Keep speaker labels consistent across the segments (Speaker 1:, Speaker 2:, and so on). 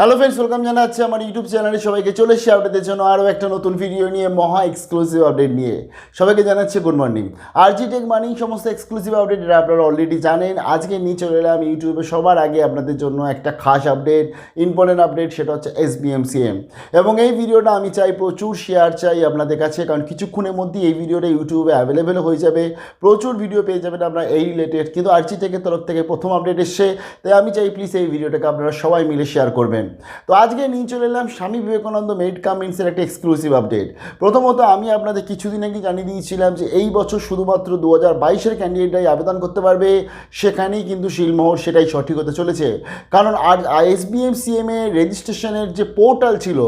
Speaker 1: Hello friends, welcome জানাচ্ছি আমার YouTube চ্যানেলে সবাইকে। চলে এসেছি আপডেটের জন্য আরও একটা নতুন ভিডিও নিয়ে, মহা এক্সক্লুসিভ আপডেট নিয়ে। সবাইকে জানাচ্ছি গুড মর্নিং। আরজি টেক মার্নিং সমস্ত এক্সক্লুসিভ আপডেট এটা আপনারা অলরেডি জানেন। আজকে নিয়ে চলে এলাম ইউটিউবে সবার আগে আপনাদের জন্য একটা খাস আপডেট, ইম্পর্টেন্ট আপডেট, সেটা হচ্ছে SBMCM। এবং এই ভিডিওটা আমি চাই প্রচুর শেয়ার চাই আপনাদের কাছে, কারণ কিছুক্ষণের মধ্যেই এই ভিডিওটা ইউটিউবে অ্যাভেলেবেল হয়ে যাবে। প্রচুর ভিডিও পেয়ে যাবেন আপনারা এই রিলেটেড, কিন্তু আরজি টেকের তরফ থেকে প্রথম আপডেট এসছে, তাই আমি চাই প্লিজ এই ভিডিওটাকে আপনারা সবাই মিলে শেয়ার করবেন। তো আজকে নিয়ে চলে এলাম স্বামী বিবেকানন্দ মেরিট কাম মেন্সের একটা এক্সক্লুসিভ আপডেট। প্রথমত আমি আপনাদের কিছুদিন আগে জানিয়ে দিয়েছিলাম যে এই বছর শুধুমাত্র 2022-এর ক্যান্ডিডেটরাই আবেদন করতে পারবে, সেখানেই কিন্তু শিলমোহর সেটাই সঠিক হতে চলেছে। কারণ আর SBMCM এর রেজিস্ট্রেশনের যে পোর্টাল ছিল,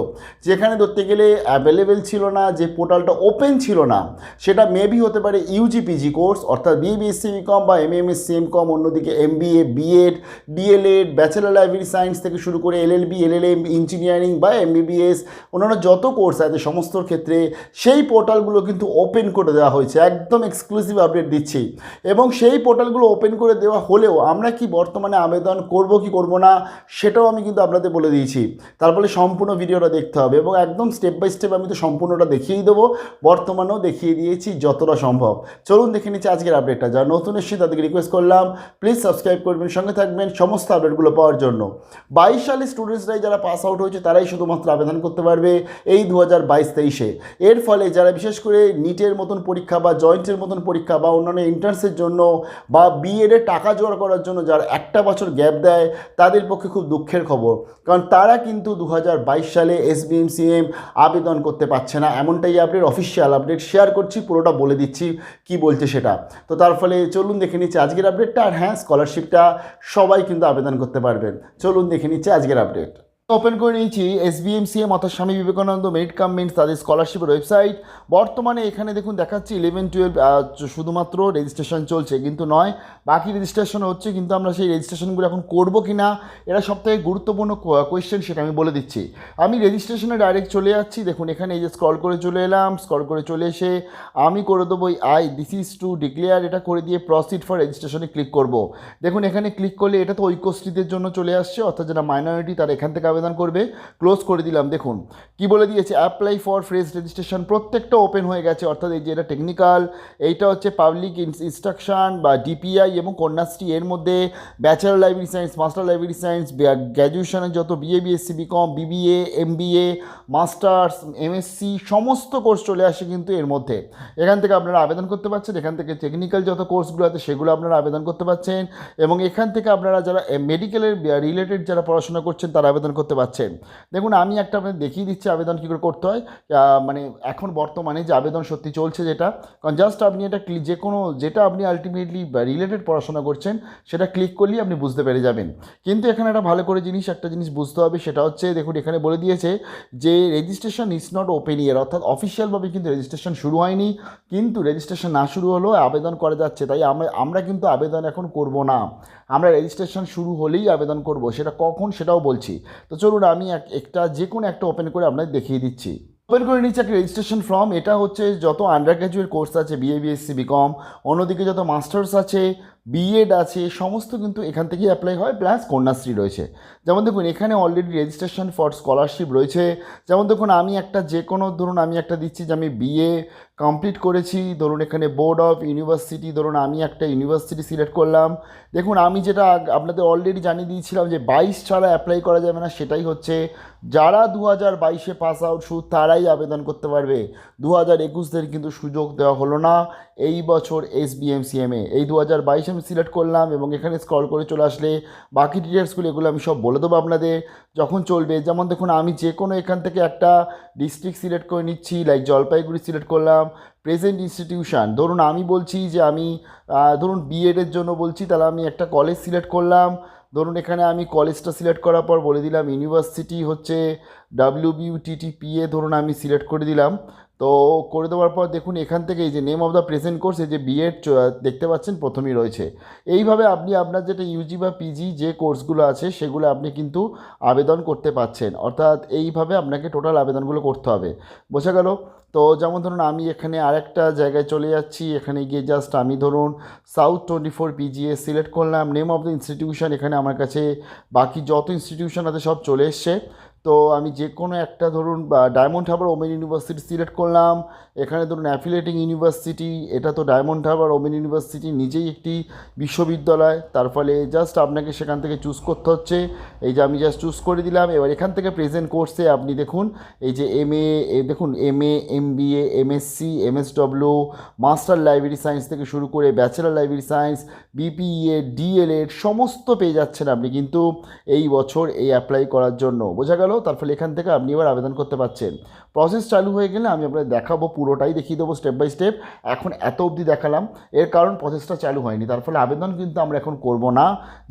Speaker 1: যেখানে ধরতে গেলে অ্যাভেলেবেল ছিল না, যে পোর্টালটা ওপেন ছিল না, সেটা মেবি হতে পারে UG/PG কোর্স, অর্থাৎ BBSc BCom বা MMSc MCom, অন্যদিকে MBA B.ed DLED bachelor library science থেকে শুরু করে LLB LLM ইঞ্জিনিয়ারিং বা MBBS অন্যান্য যত কোর্স আছে সমস্তর ক্ষেত্রে সেই পোর্টালগুলো কিন্তু ওপেন করে দেওয়া হয়েছে। একদম এক্সক্লুসিভ আপডেট দিচ্ছি। এবং সেই পোর্টালগুলো ওপেন করে দেওয়া হলেও আমরা কি বর্তমানে আবেদন করব কি করব না সেটাও আমি কিন্তু আপনাদের বলে দিয়েছি। তারপরে সম্পূর্ণ ভিডিওটা দেখতে হবে এবং একদম স্টেপ বাই স্টেপ আমি তো সম্পূর্ণটা দেখিয়েই দেবো, বর্তমানেও দেখিয়ে দিয়েছি যতটা সম্ভব। চলুন দেখে নিচ্ছি আজকের আপডেটটা। যারা নতুন এসেছি তাদেরকে রিকোয়েস্ট করলাম প্লিজ সাবস্ক্রাইব করবেন, সঙ্গে থাকবেন সমস্ত আপডেটগুলো পাওয়ার জন্য। 22 সালে স্টুডেন্টসরাই যারা পাস আউট হয়েছে তারাই শুধুমাত্র আবেদন করতে পারবে এই 2022-23-এ। এর ফলে যারা বিশেষ করে নিটের মতন পরীক্ষা বা জয়েন্টের মতন পরীক্ষা বা অন্যান্য এন্ট্রান্সের জন্য বা B.ed-এর টাকা জোগাড় করার জন্য যারা একটা বছর গ্যাপ দেয়, তাদের পক্ষে খুব দুঃখের খবর, কারণ তারা কিন্তু 2022 সালে SBMCM আবেদন করতে পারছে না। এমনটাই আপডেট, অফিসিয়াল আপডেট শেয়ার করছি, পুরোটা বলে দিচ্ছি কি বলছে সেটা। তো তার ফলে চলুন দেখে নিচ্ছি আজকের আপডেটটা। আর হ্যাঁ, স্কলারশিপটা সবাই কিন্তু আবেদন করতে পারবেন। চলুন দেখে নিচ্ছি আজকের আপডেট। ওপেন করে নিয়েছি SBMCM অর্থাৎ Swami Vivekananda merit cum men's তাদের স্কলারশিপের ওয়েবসাইট। বর্তমানে এখানে দেখুন দেখাচ্ছি 11-12 শুধুমাত্র রেজিস্ট্রেশন চলছে, কিন্তু নয়, বাকি রেজিস্ট্রেশন হচ্ছে, কিন্তু আমরা সেই রেজিস্ট্রেশনগুলো এখন করবো কি না, এটা সবথেকে গুরুত্বপূর্ণ কোয়েশ্চেন, সেটা আমি বলে দিচ্ছি। আমি রেজিস্ট্রেশনে ডাইরেক্ট চলে যাচ্ছি। দেখুন এখানে এই যে স্ক্রল করে চলে এলাম, স্ক্রল করে চলে এসে আমি করে দেবো দিস ইজ টু ডিক্লেয়ার, এটা করে দিয়ে প্রসিড ফর রেজিস্ট্রেশনে ক্লিক করব। দেখুন এখানে ক্লিক করলে এটা তো ঐক্যশ্রীদের জন্য চলে আসছে, অর্থাৎ যারা মাইনরিটি তারা এখান থেকে আবেদন করবে। ক্লোজ করে দিলাম। দেখুন কি বলে দিয়েছে, অ্যাপ্লাই ফর ফ্রেশ রেজিস্ট্রেশন, প্রত্যেকটা ওপেন হয়ে গেছে। অর্থাৎ এই যে এটা টেকনিক্যাল, এইটা হচ্ছে পাবলিক ইনস্ট্রাকশন বা DPI এবং কন্যাশ্রী, এর মধ্যে bachelor library science, master library science, গ্র্যাজুয়েশনের যত BA BSc BCom BBA MBA masters MSc সমস্ত কোর্স চলে আসে কিন্তু এর মধ্যে। এখান থেকে আপনারা আবেদন করতে পারছেন। এখান থেকে টেকনিক্যাল যত কোর্সগুলো আছে সেগুলো আপনারা আবেদন করতে পারছেন, এবং এখান থেকে আপনারা যারা মেডিকেলের রিলেটেড যারা পড়াশোনা করছেন তারা আবেদন করতে পারছেন। দেখুন আমি একটা আপনাদের দেখিয়ে দিচ্ছি আবেদন কী করে করতে হয়। মানে এখন বর্তমানে যে আবেদন সত্যি চলছে যেটা, কারণ জাস্ট আপনি এটা যে কোনো যেটা আপনি আলটিমেটলি রিলেটেড পড়াশোনা করছেন সেটা ক্লিক করলেই আপনি বুঝতে পেরে যাবেন। কিন্তু এখানে একটা ভালো করে একটা জিনিস বুঝতে হবে, সেটা হচ্ছে দেখুন এখানে বলে দিয়েছে যে registration is not open air, অর্থাৎ অফিসিয়ালভাবে কিন্তু রেজিস্ট্রেশন শুরু হয়নি, কিন্তু রেজিস্ট্রেশন না শুরু হলেও আবেদন করা যাচ্ছে। তাই আমরা কিন্তু আবেদন এখন করব না, আমরা রেজিস্ট্রেশন শুরু হলেই আবেদন করব। সেটা কখন সেটাও বলছি। তো চলুন আমি একটা যে কোনো একটা ওপেন করে আপনাদের দেখিয়ে দিচ্ছি। ওপেন করে নিচ্ছে একটা রেজিস্ট্রেশন ফর্ম। এটা হচ্ছে যত আন্ডার গ্র্যাজুয়েট কোর্স আছে BA BSc BCom, অন্যদিকে যত মাস্টার্স আছে B.ed আছে, সমস্ত কিন্তু এখান থেকেই অ্যাপ্লাই হয়, প্লাস কন্যাশ্রী রয়েছে। যেমন দেখুন এখানে অলরেডি রেজিস্ট্রেশন ফর স্কলারশিপ রয়েছে। যেমন দেখুন আমি একটা যে কোনো ধরুন আমি একটা দিচ্ছি যে আমি BA কমপ্লিট করেছি, ধরুন এখানে বোর্ড অফ ইউনিভার্সিটি, ধরুন আমি একটা ইউনিভার্সিটি সিলেক্ট করলাম। দেখুন আমি যেটা আপনাদের অলরেডি জানিয়ে দিয়েছিলাম যে 22 ছাড়া অ্যাপ্লাই করা যাবে না, সেটাই হচ্ছে যারা 2022-এ পাস আউট শুধু তারাই আবেদন করতে পারবে। 2021-দের কিন্তু সুযোগ দেওয়া হলো না এই বছর SBMCM-এ। এই 2022 আমি সিলেক্ট করলাম এবং এখানে স্ক্রল করে চলে আসলে বাকি ডিটেলসগুলো এগুলো আমি সব বলে দেবো আপনাদের যখন চলবে। যেমন দেখুন আমি যে কোনো এখান থেকে একটা ডিস্ট্রিক্ট সিলেক্ট করে নিচ্ছি, লাইক জলপাইগুড়ি সিলেক্ট করলাম। প্রেজেন্ট ইনস্টিটিউশন, ধরুন আমি বলছি যে আমি ধরুন B.ed-এর জন্য বলছি, তাহলে আমি একটা কলেজ সিলেক্ট করলাম। ধরুন এখানে আমি কলেজটা সিলেক্ট করার পর বলে দিলাম ইউনিভার্সিটি হচ্ছে WBUTTPA, ধরুন আমি সিলেক্ট করে দিলাম। তো করে দেওয়ার পর দেখুন এখান থেকে এই যে name of the present course, এই যে বিএড দেখতে পাচ্ছেন প্রথমেই রয়েছে। এইভাবে আপনি আপনার যেটা ইউজি বা পিজি যে কোর্সগুলো আছে সেগুলো আপনি কিন্তু আবেদন করতে পারছেন, অর্থাৎ এইভাবে আপনাকে টোটাল আবেদনগুলো করতে হবে। বোঝা গেল? তো যেমন ধরুন আমি এখানে আরেকটা জায়গায় চলে যাচ্ছি, এখানে গিয়ে জাস্ট আমি ধরুন সাউথ 24 পিজিএ সিলেক্ট করলাম। নেম অফ দ্য ইনস্টিটিউশন, এখানে আমার কাছে বাকি যত ইনস্টিটিউশন আছে সব চলে এসছে। তো আমি যে কোনো একটা ধরুন diamond Harbour women university select করলাম। এখানে ধরুন অ্যাফিলিয়েটিং ইউনিভার্সিটি, এটা তো ডায়মন্ড হারবার ওমেন ইউনিভার্সিটি নিজেই একটি বিশ্ববিদ্যালয়, তার ফলে জাস্ট আপনাকে সেখান থেকে চুজ করতে হচ্ছে। এই যে আমি জাস্ট চুজ করে দিলাম। এবার এখান থেকে প্রেজেন্ট কোর্সে আপনি দেখুন এই যে দেখুন MA, MBA, MSc, MSW, master library science থেকে শুরু করে bachelor library science, BPA, DElEd সমস্ত পেয়ে যাচ্ছেন আপনি কিন্তু এই বছর এই অ্যাপ্লাই করার জন্য। বোঝা গেল? তার ফলে এখান থেকে আপনি এবার আবেদন করতে পারছেন। প্রসেস চালু হয়ে গেলে আমি আপনাদের দেখাবো, পুরোটাই দেখিয়ে দেবো স্টেপ বাই স্টেপ। এখন এত অবধি দেখালাম, এর কারণ প্রসেসটা চালু হয়নি, তার ফলে আবেদন কিন্তু আমরা এখন করব না,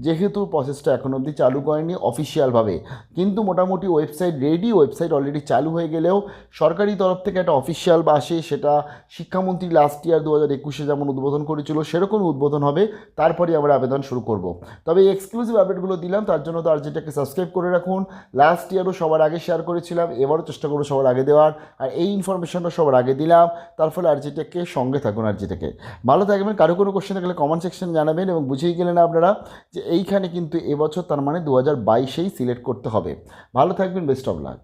Speaker 1: যেহেতু প্রসেসটা এখন অবধি চালু করেনি অফিসিয়ালভাবে। কিন্তু মোটামুটি ওয়েবসাইট রেডি, ওয়েবসাইট অলরেডি চালু হয়ে গেলেও সরকারি তরফ থেকে একটা অফিসিয়াল বা আসে, সেটা শিক্ষামন্ত্রী লাস্ট ইয়ার 2021 যেমন উদ্বোধন করেছিল সেরকম উদ্বোধন হবে, তারপরে আমরা আবেদন শুরু করব। তবে এই এক্সক্লুসিভ আপডেটগুলো দিলাম, তার জন্য তো আরজিটাকে সাবস্ক্রাইব করে রাখুন। লাস্ট ইয়ারও সবার আগে শেয়ার করেছিলাম, এবারও চেষ্টা করবো সবার আগে দেওয়ার, আর এই ইনফরমেশনটা সবার আগে দিলাম। তার ফলে আরজিটাকে সঙ্গে থাকুন, আরজিটাকে ভালো থাকবেন। কারো কোনো কোশ্চেন থাকলে কমেন্ট সেকশনে জানাবেন, এবং বুঝেই গেলেন আপনারা যে এইখানে কিন্তু এবছর তার মানে 2022-এই সিলেক্ট করতে হবে। ভালো থাকবেন, বেস্ট অফ লাক।